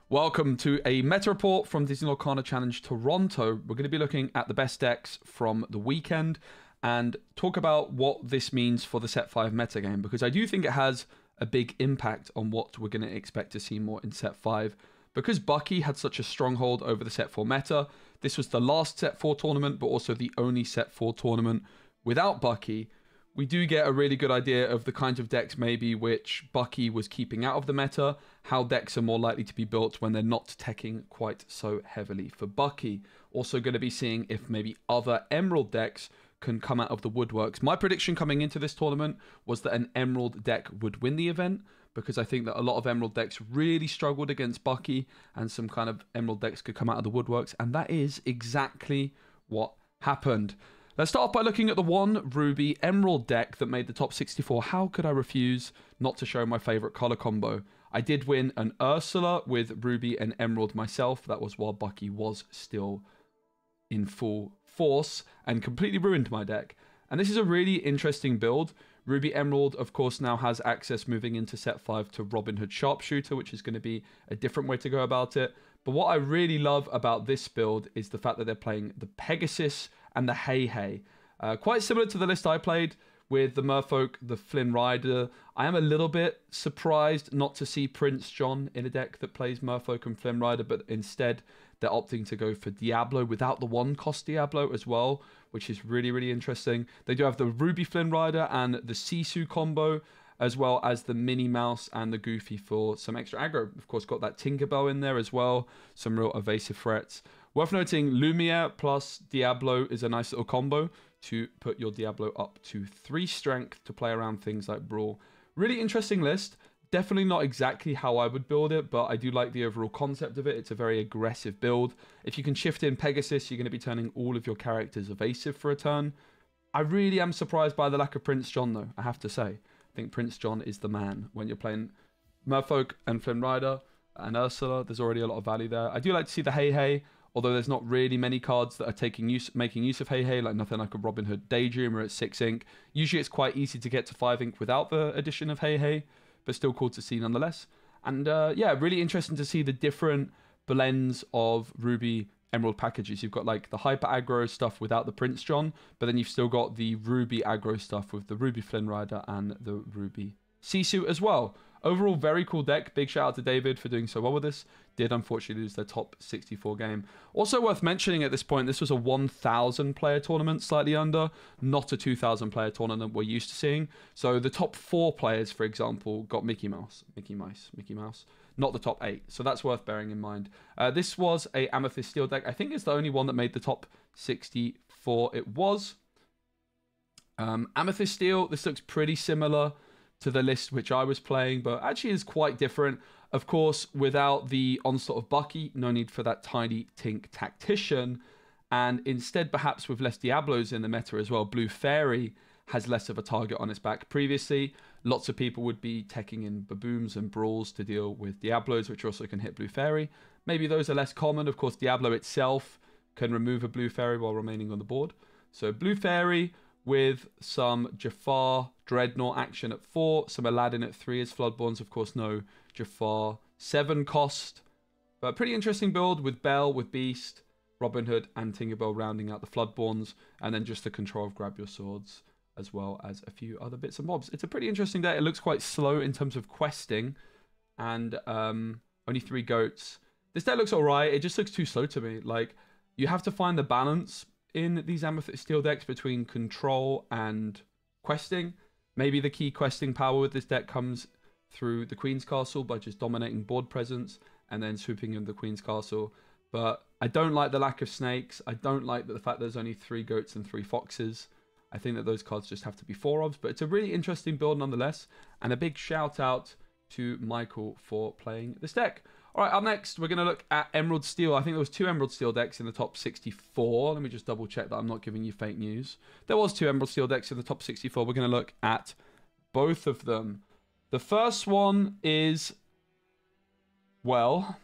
Welcome to a meta report from Disney Lorcana Challenge Toronto. We're going to be looking at the best decks from the weekend and talk about what this means for the Set 5 meta game, because I do think it has a big impact on what we're going to expect to see more in Set 5. Because Bucky had such a stronghold over the Set 4 meta, this was the last Set 4 tournament, but also the only Set 4 tournament without Bucky. We do get a really good idea of the kinds of decks maybe which Bucky was keeping out of the meta, how decks are more likely to be built when they're not teching quite so heavily for Bucky. Also going to be seeing if maybe other Emerald decks can come out of the woodworks. My prediction coming into this tournament was that an Emerald deck would win the event, because I think that a lot of Emerald decks really struggled against Bucky, and some kind of Emerald decks could come out of the woodworks, and that is exactly what happened. Let's start off by looking at the one Ruby Emerald deck that made the top 64. How could I refuse not to show my favorite color combo? I did win an Ursula with Ruby and Emerald myself. That was while Bucky was still in full force and completely ruined my deck. And this is a really interesting build. Ruby Emerald, of course, now has access moving into Set 5 to Robin Hood Sharpshooter, which is going to be a different way to go about it. But what I really love about this build is the fact that they're playing the Pegasus and the Hey Hey. Quite similar to the list I played with the Merfolk, the Flynn Rider. I am a little bit surprised not to see Prince John in a deck that plays Merfolk and Flynn Rider, but instead they're opting to go for Diablo without the one-cost Diablo as well, which is really, really interesting. They do have the Ruby Flynn Rider and the Sisu combo, as well as the Minnie Mouse and the Goofy for some extra aggro. Of course, got that Tinkerbell in there as well. Some real evasive threats. Worth noting, Lumiere plus Diablo is a nice little combo to put your Diablo up to 3 strength to play around things like Brawl. Really interesting list. Definitely not exactly how I would build it, but I do like the overall concept of it. It's a very aggressive build. If you can shift in Pegasus, you're going to be turning all of your characters evasive for a turn. I really am surprised by the lack of Prince John, though, I have to say. I think Prince John is the man when you're playing Merfolk and Flynn Rider and Ursula. There's already a lot of value there. I do like to see the Hey Hey, although there's not really many cards that are making use of Hey Hey, like nothing like a Robin Hood Daydreamer at 6 ink. Usually it's quite easy to get to 5 ink without the addition of Hey Hey, but still cool to see nonetheless. And yeah, really interesting to see the different blends of Ruby Emerald packages. You've got like the hyper aggro stuff without the Prince John, but then you've still got the Ruby aggro stuff with the Ruby Flynn Rider and the Ruby Sisu as well. Overall, very cool deck. Big shout out to David for doing so well with this. Did unfortunately lose their top 64 game. Also worth mentioning at this point, this was a 1,000 player tournament, slightly under, not a 2,000 player tournament we're used to seeing. So the top 4 players, for example, got Mickey Mouse, not the top 8. So that's worth bearing in mind. This was a Amethyst Steel deck. I think it's the only one that made the top 64. It was. Amethyst Steel, this looks pretty similar to the list which I was playing, but actually is quite different. Of course, without the onslaught of Bucky, no need for that tiny Tink Tactician, and instead perhaps with less Diablos in the meta as well, Blue Fairy has less of a target on its back. Previously, lots of people would be teching in Babooms and Brawls to deal with Diablos, which also can hit Blue Fairy. Maybe those are less common. Of course, Diablo itself can remove a Blue Fairy while remaining on the board. So Blue Fairy with some Jafar Dreadnought action at 4, some Aladdin at 3 as Floodborns. Of course, no Jafar 7 cost. But pretty interesting build with Belle, with Beast, Robin Hood, and Tinkerbell rounding out the Floodborns. And then just the control of Grab Your Swords, as well as a few other bits and bobs. It's a pretty interesting deck. It looks quite slow in terms of questing. And only 3 goats. This deck looks alright. It just looks too slow to me. Like, you have to find the balance in these Amethyst Steel decks between control and questing. Maybe the key questing power with this deck comes through the Queen's Castle by just dominating board presence and then swooping in the Queen's Castle. But I don't like the lack of snakes. I don't like the fact there's only 3 goats and 3 foxes. I think that those cards just have to be 4 ofs, but it's a really interesting build nonetheless. And a big shout out to Michael for playing this deck. All right, up next, we're going to look at Emerald Steel. I think there was 2 Emerald Steel decks in the top 64. Let me just double check that I'm not giving you fake news. There was 2 Emerald Steel decks in the top 64. We're going to look at both of them. The first one is, well,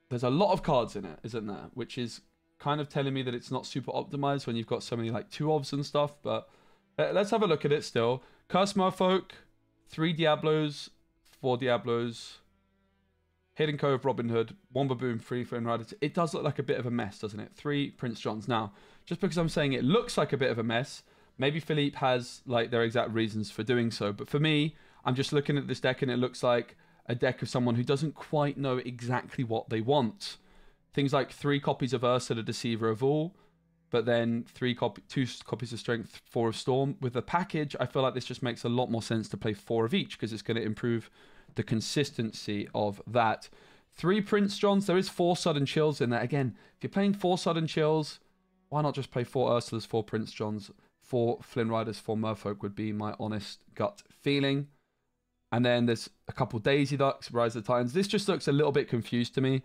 there's a lot of cards in it, isn't there? Which is kind of telling me that it's not super optimized when you've got so many like 2 ofs and stuff. But let's have a look at it still. Curse Merfolk, 3 Diablos, 4 Diablos, Hidden Cove, Robin Hood, one Baboon, 3 Flynn Riders. It does look like a bit of a mess, doesn't it? 3 Prince Johns. Now, just because I'm saying it looks like a bit of a mess, maybe Philippe has like their exact reasons for doing so. But for me, I'm just looking at this deck and it looks like a deck of someone who doesn't quite know exactly what they want. Things like 3 copies of Ursula, Deceiver of All, but then 2 copies of Strength, 4 of Storm. With the package, I feel like this just makes a lot more sense to play 4 of each because it's going to improve the consistency of that. 3 Prince Johns. There is 4 Sudden Chills in there. Again, if you're playing 4 Sudden Chills, why not just play 4 Ursulas, 4 Prince Johns, 4 Flynn Riders, 4 Merfolk would be my honest gut feeling. And then there's a couple Daisy Ducks, Rise of the Titans. This just looks a little bit confused to me.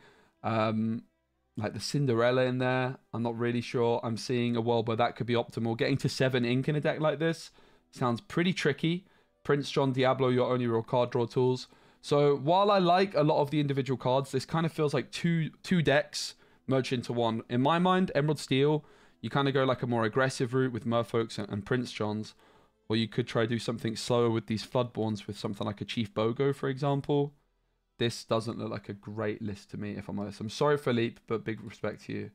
Like the Cinderella in there, I'm not really sure. I'm seeing a world where that could be optimal. Getting to 7 ink in a deck like this sounds pretty tricky. Prince John, Diablo, your only real card draw tools. So while I like a lot of the individual cards, this kind of feels like two decks merged into one. In my mind, Emerald Steel, you kind of go like a more aggressive route with Merfolks and Prince Johns, or you could try to do something slower with these Floodborns with something like a Chief Bogo, for example. This doesn't look like a great list to me, if I'm honest. I'm sorry, Philippe, but big respect to you.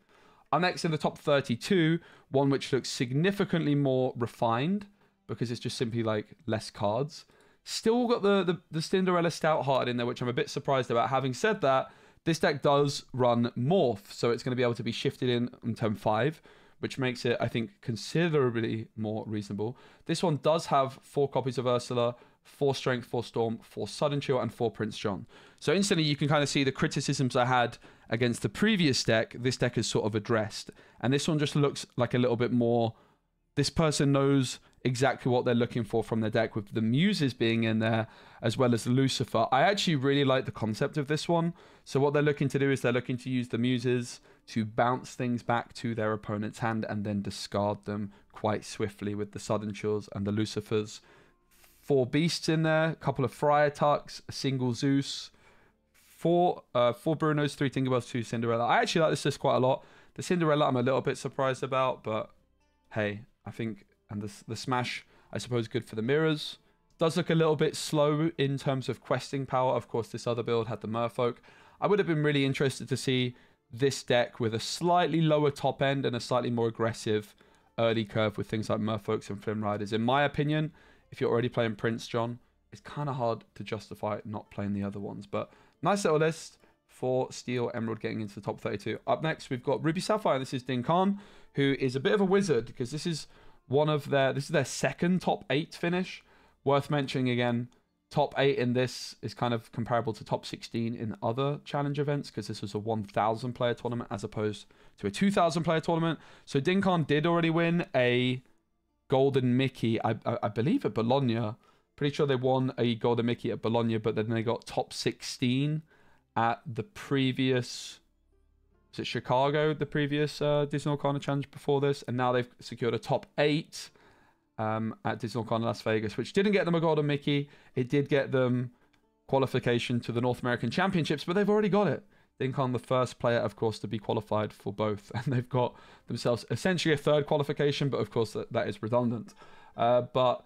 I'm next in the top 32, one which looks significantly more refined because it's just simply like less cards. Still got the Cinderella Stouthearted in there, which I'm a bit surprised about. Having said that, this deck does run Morph, so it's going to be able to be shifted in on turn 5, which makes it, I think, considerably more reasonable. This one does have 4 copies of Ursula, 4 Strength, 4 Storm, 4 Sudden Chill, and 4 Prince John. So instantly you can kind of see the criticisms I had against the previous deck, this deck is sort of addressed. And this one just looks like a little bit more, this person knows exactly what they're looking for from their deck, with the Muses being in there, as well as Lucifer. I actually really like the concept of this one. So what they're looking to do is they're looking to use the Muses to bounce things back to their opponent's hand and then discard them quite swiftly with the Sudden Chills and the Lucifers. 4 Beasts in there, a couple of Friar Tucks, a single Zeus, 4 Brunos, 3 Tinkerbells, 2 Cinderella. I actually like this list quite a lot. The Cinderella I'm a little bit surprised about, but hey, I think, and the Smash, I suppose, good for the mirrors. Does look a little bit slow in terms of questing power. Of course, this other build had the Merfolk. I would have been really interested to see this deck with a slightly lower top end and a slightly more aggressive early curve with things like Merfolks and Flynn Riders. In my opinion, if you're already playing Prince John, it's kind of hard to justify not playing the other ones. But nice little list for Steel Emerald getting into the top 32. Up next, we've got Ruby Sapphire. This is Din Khan, who is a bit of a wizard because this is their second top 8 finish. Worth mentioning again, top 8 in this is kind of comparable to top 16 in other challenge events because this was a 1,000 player tournament as opposed to a 2,000 player tournament. So Din Khan did already win a Golden Mickey, I believe, at Bologna. Pretty sure they won a Golden Mickey at Bologna, but then they got top 16 at the previous, was it Chicago, the previous Disney Lorcana Challenge before this, and now they've secured a top 8 at Disney Lorcana Las Vegas, which didn't get them a Golden Mickey. It did get them qualification to the North American Championships, but they've already got it. Din Khan, the first player, of course, to be qualified for both, and they've got themselves essentially a 3rd qualification, but of course that is redundant. But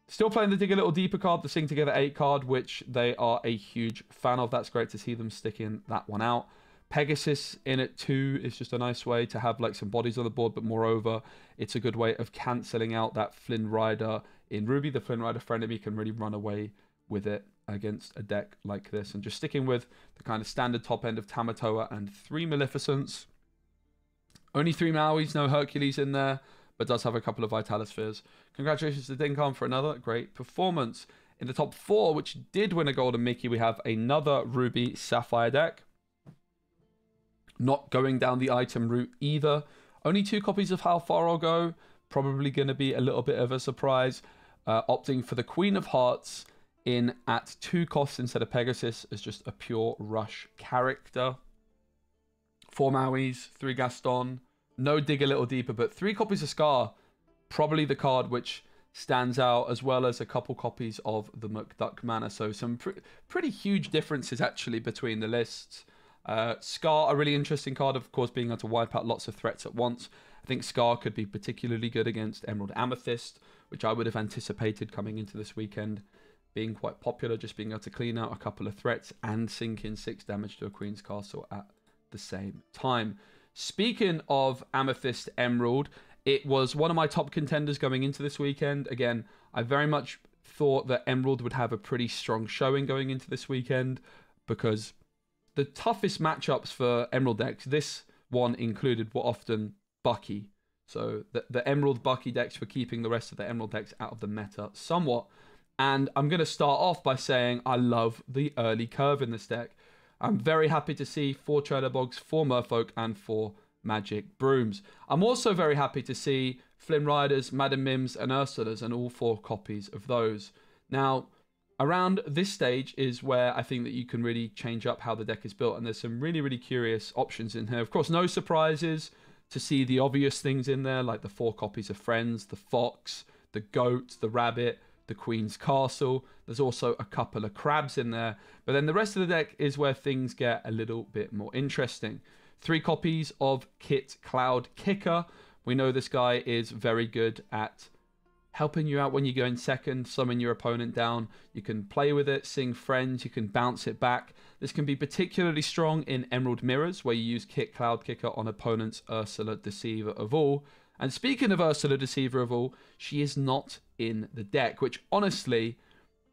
still playing the Dig a Little Deeper card, the Sing Together 8 card, which they are a huge fan of. That's great to see them sticking that one out. Pegasus in it too is just a nice way to have like some bodies on the board, but moreover, it's a good way of cancelling out that Flynn Rider in Ruby. The Flynn Rider frenemy can really run away with it against a deck like this. And just sticking with the kind of standard top end of Tamatoa and 3 Maleficents. Only 3 Mauis, no Hercules in there, but does have a couple of Vitalispheres. Congratulations to Din Khan for another great performance. In the top 4, which did win a Golden Mickey, we have another Ruby Sapphire deck. Not going down the item route either. Only 2 copies of How Far I'll Go. Probably going to be a little bit of a surprise. Opting for the Queen of Hearts in at 2 costs instead of Pegasus as just a pure rush character. 4 Mauis, 3 Gaston. No Dig a Little Deeper, but 3 copies of Scar. Probably the card which stands out, as well as a couple copies of the McDuck Manor. So some pretty huge differences actually between the lists. Scar, a really interesting card, of course, being able to wipe out lots of threats at once. I think Scar could be particularly good against Emerald Amethyst, which I would have anticipated coming into this weekend being quite popular, just being able to clean out a couple of threats and sink in 6 damage to a Queen's Castle at the same time. Speaking of Amethyst Emerald, it was one of my top contenders going into this weekend. Again, I very much thought that Emerald would have a pretty strong showing going into this weekend, because the toughest matchups for Emerald decks, this one included, were often Bucky. So the Emerald Bucky decks were keeping the rest of the Emerald decks out of the meta somewhat. And I'm going to start off by saying I love the early curve in this deck. I'm very happy to see 4 Churnabogs, 4 Merfolk, and 4 Magic Brooms. I'm also very happy to see Flynn Riders, Madam Mims, and Ursulas, and all 4 copies of those. Now, around this stage is where I think that you can really change up how the deck is built, and there's some really, really curious options in here. Of course, no surprises to see the obvious things in there, like the 4 copies of Friends, the Fox, the Goat, the Rabbit, the Queen's Castle. There's also a couple of crabs in there. But then the rest of the deck is where things get a little bit more interesting. 3 copies of Kit Cloud Kicker. We know this guy is very good at helping you out when you go in second, summon your opponent down. You can play with it, sing Friends, you can bounce it back. This can be particularly strong in Emerald Mirrors, where you use Kit Cloud Kicker on opponents' Ursula Deceiver of All. And speaking of Ursula Deceiver of All, she is not in the deck, which honestly,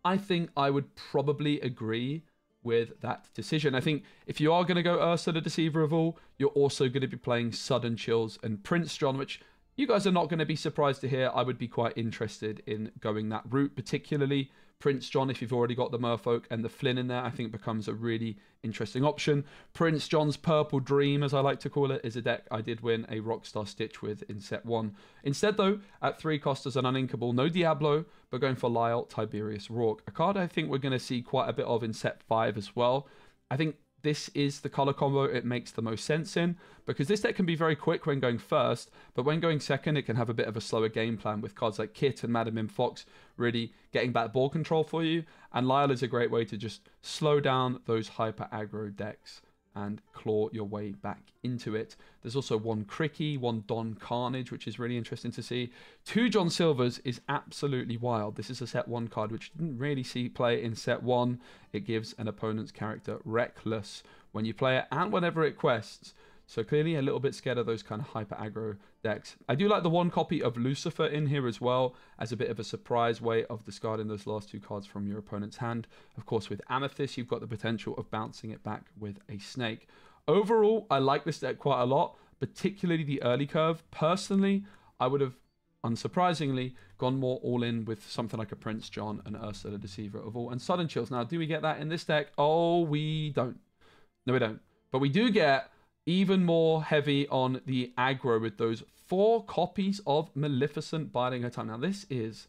I think I would probably agree with that decision. I think if you are going to go Ursula Deceiver of All, you're also going to be playing Sudden Chills and Prince John, which you guys are not going to be surprised to hear. I would be quite interested in going that route, particularly Prince John. If you've already got the Merfolk and the Flynn in there, I think becomes a really interesting option. Prince John's Purple Dream, as I like to call it, is a deck I did win a Rockstar Stitch with in set 1. Instead, though, at 3 cost as an uninkable, no Diablo, but going for Lyle Tiberius Rourke, a card I think we're going to see quite a bit of in set 5 as well. I think this is the color combo it makes the most sense in, because this deck can be very quick when going first, but when going second, it can have a bit of a slower game plan with cards like Kit and Madam Mim Fox really getting back ball control for you. And Lyle is a great way to just slow down those hyper aggro decks and claw your way back into it. There's also 1 Cricky, 1 Don Carnage, which is really interesting to see. 2 John Silvers is absolutely wild. This is a set 1 card, which didn't really see play in set 1. It gives an opponent's character Reckless when you play it and whenever it quests. So clearly a little bit scared of those kind of hyper aggro decks. I do like the 1 copy of Lucifer in here as well, as a bit of a surprise way of discarding those last 2 cards from your opponent's hand. Of course, with Amethyst, you've got the potential of bouncing it back with a snake. Overall, I like this deck quite a lot, particularly the early curve. Personally, I would have, unsurprisingly, gone more all in with something like a Prince John and Ursula Deceiver of All and Sudden Chills. Now, do we get that in this deck? Oh, we don't. No, we don't. But we do get even more heavy on the aggro with those 4 copies of Maleficent Biding Her Time. Now, this is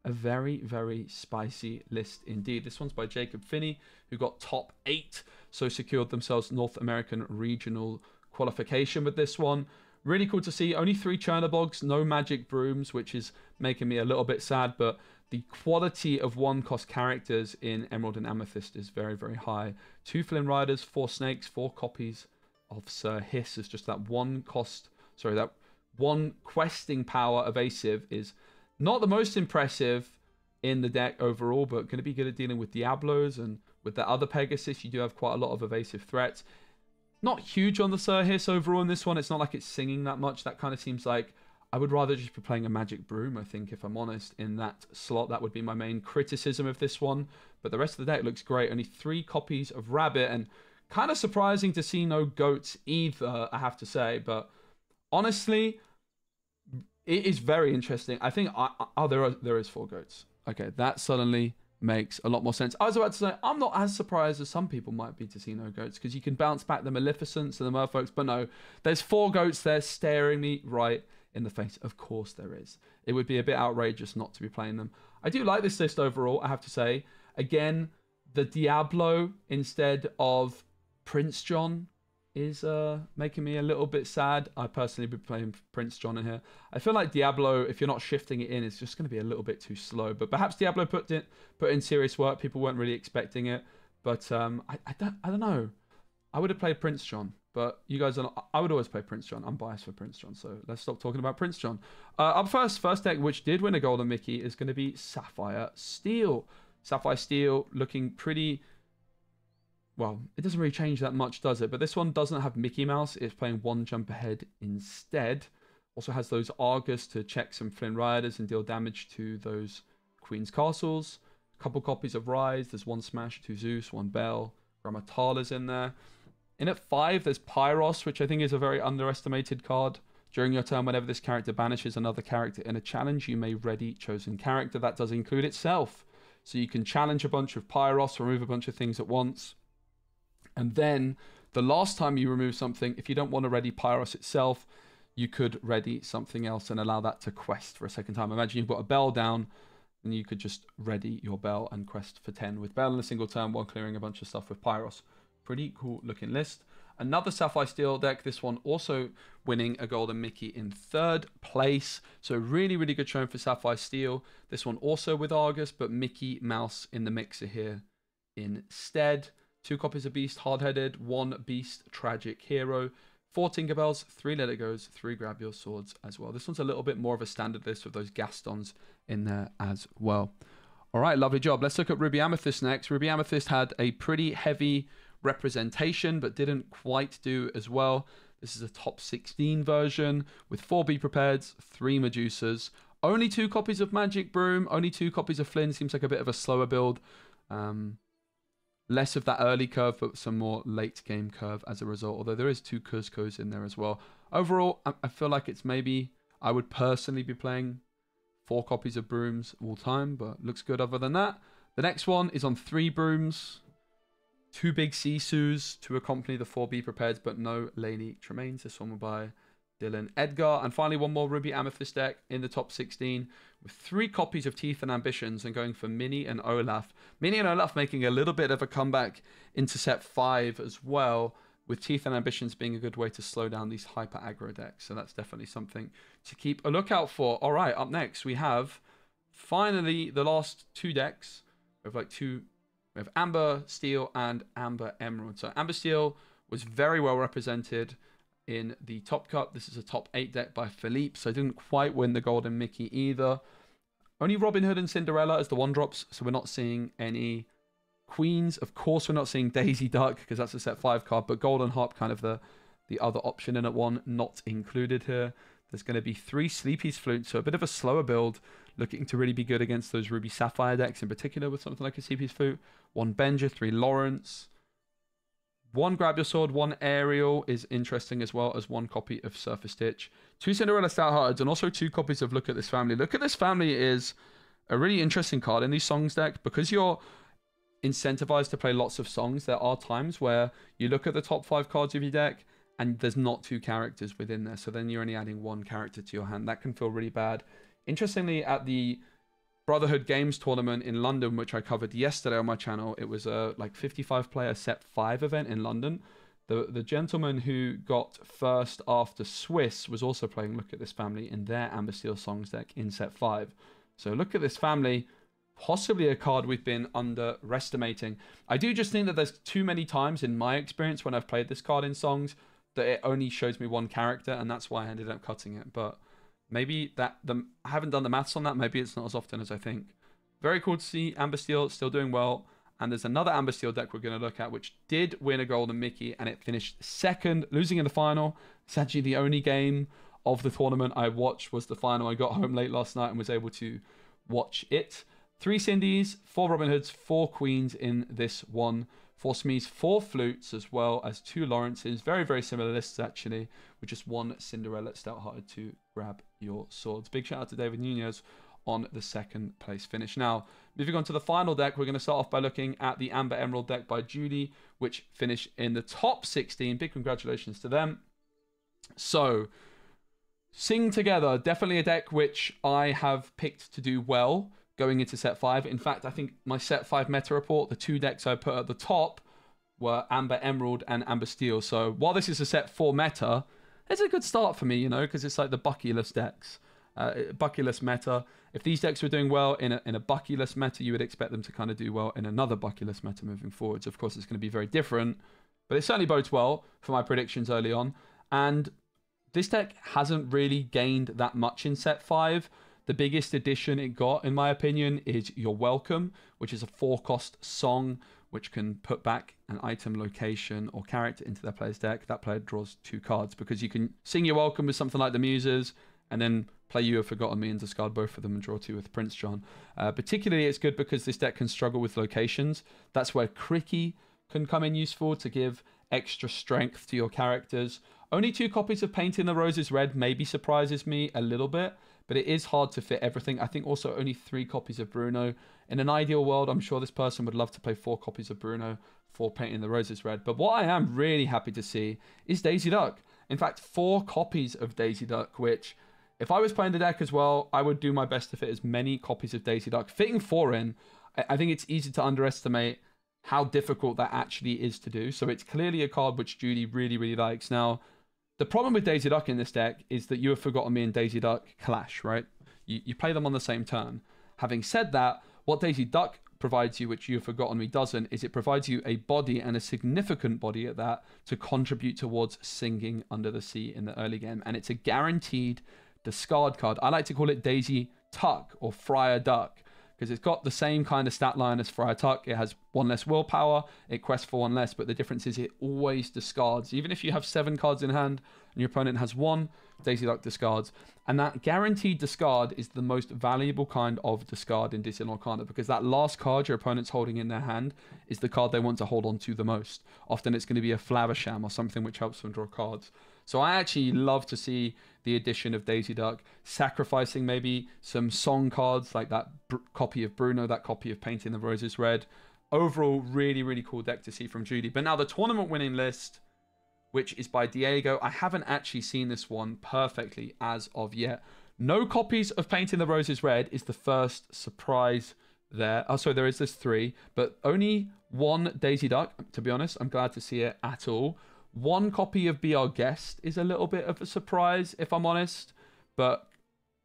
a very, very spicy list indeed. This one's by Jacob Finney, who got top 8, so secured themselves North American regional qualification with this one. Really cool to see. Only 3 Churnabogs, no Magic Brooms, which is making me a little bit sad, but the quality of 1-cost characters in Emerald and Amethyst is very, very high. 2 Flynn Riders, 4 Snakes, 4 copies of Sir Hiss. Is just that 1 questing power evasive is not the most impressive in the deck overall, but going to be good at dealing with Diablos, and with that other Pegasus, you do have quite a lot of evasive threats. Not huge on the Sir Hiss overall in this one. It's not like it's singing that much. That kind of seems like I would rather just be playing a Magic Broom, I think, if I'm honest, in that slot. That would be my main criticism of this one. But the rest of the deck looks great. Only 3 copies of Rabbit, and kind of surprising to see no Goats either, I have to say. But honestly, it is very interesting. I think, there is 4 Goats. Okay, that suddenly makes a lot more sense. I was about to say, I'm not as surprised as some people might be to see no Goats, because you can bounce back the Maleficents and the Merfolks, but no, there's 4 Goats there staring me right in the face. Of course there is. It would be a bit outrageous not to be playing them. I do like this list overall, I have to say. Again, the Diablo instead of Prince John is making me a little bit sad. I personally be playing Prince John in here. I feel like Diablo, if you're not shifting it in, it's just going to be a little bit too slow. But perhaps Diablo put in serious work. People weren't really expecting it. But I don't know. I would have played Prince John, but you guys are not. I would always play Prince John. I'm biased for Prince John, so let's stop talking about Prince John. Up first deck, which did win a Golden Mickey, is going to be Sapphire Steel. Sapphire Steel looking pretty... Well, it doesn't really change that much, does it? But this one doesn't have Mickey Mouse. It's playing one jump ahead instead. Also has those Argus to check some Flynn Riders and deal damage to those Queen's Castles. A couple copies of Rise. There's one Smash, two Zeus, one Bell. Grammatala's in there. In at 5, there's Pyros, which I think is a very underestimated card. During your turn, whenever this character banishes another character in a challenge, you may ready chosen character. That does include itself. So you can challenge a bunch of Pyros, remove a bunch of things at once. And then, the last time you remove something, if you don't want to ready Pyros itself, you could ready something else and allow that to quest for a second time. Imagine you've got a Bell down, and you could just ready your Bell and quest for 10 with Bell in a single turn while clearing a bunch of stuff with Pyros. Pretty cool looking list. Another Sapphire Steel deck, this one also winning a Golden Mickey in 3rd place. So really, really good showing for Sapphire Steel. This one also with Argus, but Mickey Mouse in the mixer here instead. 2 copies of Beast Hard-Headed, 1 Beast Tragic Hero, 4 Tinkerbells, 3 Let It Goes, 3 Grab Your Swords as well. This one's a little bit more of a standard list with those Gastons in there as well. All right, lovely job. Let's look at Ruby Amethyst next. Ruby Amethyst had a pretty heavy representation, but didn't quite do as well. This is a top 16 version with 4 Be Prepareds, 3 Medusas, only 2 copies of Magic Broom, only 2 copies of Flynn. Seems like a bit of a slower build. Less of that early curve, but some more late game curve as a result, although there is 2 Cuzcos in there as well. Overall, I feel like it's maybe, I would personally be playing 4 copies of Brooms all time, but looks good other than that. The next one is on 3 Brooms, 2 big Sisus to accompany the 4 Be Prepared, but no Laney Tremaines. This one will by Dylan Edgar. And finally, one more Ruby Amethyst deck in the top 16 with 3 copies of Teeth and Ambitions and going for Minnie and Olaf. Minnie and Olaf making a little bit of a comeback into set 5 as well, with Teeth and Ambitions being a good way to slow down these hyper aggro decks. So that's definitely something to keep a lookout for. All right, up next we have finally the last 2 decks. We have Amber Steel and Amber Emerald. So Amber Steel was very well represented in the Top Cup. This is a top 8 deck by Philippe, so didn't quite win the Golden Mickey either. Only Robin Hood and Cinderella as the 1-drops, so we're not seeing any Queens. Of course, we're not seeing Daisy Duck because that's a set 5 card, but Golden Harp kind of the other option in at 1, not included here. There's going to be 3 Sleepy's Flute, so a bit of a slower build, looking to really be good against those Ruby Sapphire decks in particular with something like a Sleepy's Flute. 1 Benja, 3 Lawrence. 1 Grab Your Sword, 1 Ariel is interesting, as well as 1 copy of Surface Stitch. 2 Cinderella Stouthearted, and also 2 copies of Look at This Family. Look at This Family is a really interesting card in these songs deck because you're incentivized to play lots of songs. There are times where you look at the top 5 cards of your deck and there's not 2 characters within there, so then you're only adding 1 character to your hand. That can feel really bad. Interestingly, at the Brotherhood Games tournament in London, which I covered yesterday on my channel, it was a like 55-player set 5 event in London. The gentleman who got first after Swiss was also playing Look at This Family in their Amber Steel Songs deck in set 5. So Look at This Family, possibly a card we've been underestimating. I do just think that there's too many times in my experience when I've played this card in Songs that it only shows me 1 character, and that's why I ended up cutting it. But maybe I haven't done the maths on that. Maybe it's not as often as I think. Very cool to see Amber Steel still doing well. And there's another Amber Steel deck we're going to look at, which did win a Golden Mickey, and it finished 2nd, losing in the final. It's actually the only game of the tournament I watched was the final. I got home late last night and was able to watch it. 3 Cindy's, 4 Robin Hoods, 4 Queens in this one. 4 Smees, 4 Flutes, as well as 2 Lawrences. Very, very similar lists, actually, with just 1 Cinderella Stouthearted to Grab Your Swords. Big shout out to David Nunez on the 2nd place finish. Now, moving on to the final deck, we're going to start off by looking at the Amber Emerald deck by Judy, which finished in the top 16. Big congratulations to them. So, Sing Together, definitely a deck which I have picked to do well going into set 5. In fact, I think my set 5 meta report, the 2 decks I put at the top were Amber Emerald and Amber Steel. So, while this is a set 4 meta, it's a good start for me, you know, because it's like the Buckyless decks. Buckyless meta. If these decks were doing well in a Buckyless meta, you would expect them to kind of do well in another Buckyless meta moving forwards. Of course, it's going to be very different, but it certainly bodes well for my predictions early on. And this deck hasn't really gained that much in set 5. The biggest addition it got, in my opinion, is You're Welcome, which is a 4-cost song which can put back an item, location, or character into their player's deck. That player draws 2 cards because you can sing You're Welcome with something like the Muses and then play You Have Forgotten Me and discard both of them and draw 2 with Prince John. Particularly, it's good because this deck can struggle with locations. That's where Cricky can come in useful to give extra strength to your characters. Only 2 copies of Painting the Roses Red maybe surprises me a little bit, but it is hard to fit everything. I think also only 3 copies of Bruno. In an ideal world, I'm sure this person would love to play 4 copies of Bruno for Painting the Roses Red. But what I am really happy to see is Daisy Duck. In fact, 4 copies of Daisy Duck, which if I was playing the deck as well, I would do my best to fit as many copies of Daisy Duck. Fitting 4 in, I think it's easy to underestimate how difficult that actually is to do. So it's clearly a card which Judy really, really likes. Now, the problem with Daisy Duck in this deck is that You Have Forgotten Me and Daisy Duck clash, right? You play them on the same turn. Having said that, what Daisy Duck provides you, which You Have Forgotten Me doesn't, is it provides you a body, and a significant body at that, to contribute towards Singing Under the Sea in the early game. And it's a guaranteed discard card. I like to call it Daisy Tuck or Friar Duck, because it's got the same kind of stat line as Friar Tuck. It has 1 less willpower, it quests for 1 less, but the difference is it always discards. Even if you have 7 cards in hand and your opponent has 1, Daisy Duck discards. And that guaranteed discard is the most valuable kind of discard in Disney Lorcana, because that last card your opponent's holding in their hand is the card they want to hold on to the most. Often it's going to be a Flaversham or something which helps them draw cards. So I actually love to see the addition of Daisy Duck, sacrificing maybe some song cards like that copy of Bruno, that copy of Painting the Roses Red. Overall, really, really cool deck to see from Judy. But now the tournament winning list, which is by Diego. I haven't actually seen this one perfectly as of yet. No copies of Painting the Roses Red is the first surprise there. Oh, sorry, there is this 3, but only 1 Daisy Duck. To be honest, I'm glad to see it at all. 1 copy of Be Our Guest is a little bit of a surprise, if I'm honest. But,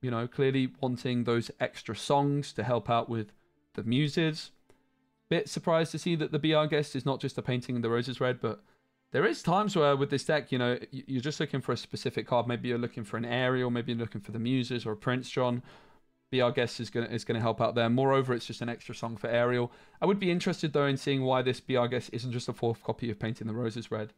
you know, clearly wanting those extra songs to help out with the Muses. Bit surprised to see that the Be Our Guest is not just a Painting the Roses Red, but there is times where with this deck, you know, you're just looking for a specific card. Maybe you're looking for an Ariel, maybe you're looking for the Muses or a Prince John. Be Our Guest is gonna help out there. Moreover, it's just an extra song for Ariel. I would be interested though in seeing why this Be Our Guest isn't just a 4th copy of Painting the Roses Red.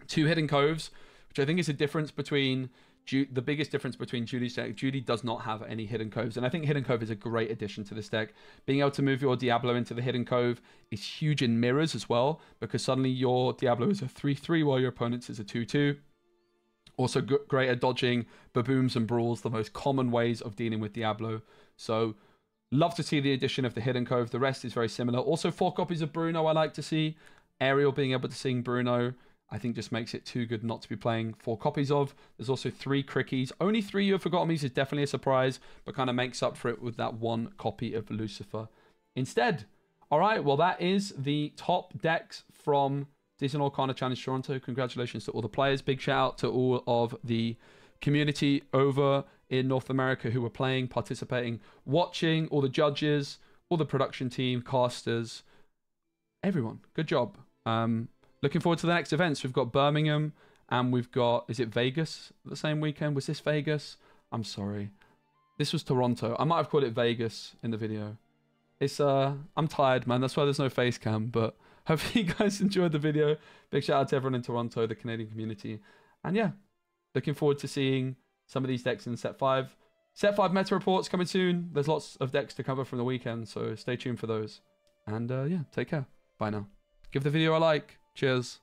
2 Hidden Coves, which I think is a difference between the biggest difference between Judy's deck. Judy does not have any Hidden Coves, and I think Hidden Cove is a great addition to this deck. Being able to move your Diablo into the Hidden Cove is huge in mirrors as well, because suddenly your Diablo is a 3/3 while your opponent's is a 2/2. Also great at dodging babooms and brawls, the most common ways of dealing with Diablo. So love to see the addition of the Hidden Cove. The rest is very similar. Also 4 copies of Bruno I like to see. Ariel being able to sing Bruno, I think just makes it too good not to be playing 4 copies of. There's also 3 Crickies. Only 3 You Have Forgotten Me is definitely a surprise, but kind of makes up for it with that 1 copy of Lucifer instead. All right, well, that is the top decks from Disney Lorcana Challenge Toronto. Congratulations to all the players. Big shout out to all of the community over in North America who were playing, participating, watching, all the judges, all the production team, casters, everyone. Good job. Looking forward to the next events. We've got Birmingham and we've got, is it Vegas the same weekend? Was this Vegas? I'm sorry. This was Toronto. I might have called it Vegas in the video. It's, I'm tired, man. That's why there's no face cam, but hopefully you guys enjoyed the video. Big shout out to everyone in Toronto, the Canadian community. And yeah, looking forward to seeing some of these decks in Set 5. Set 5 meta reports coming soon. There's lots of decks to cover from the weekend, so stay tuned for those. And yeah, take care. Bye now. Give the video a like. Cheers.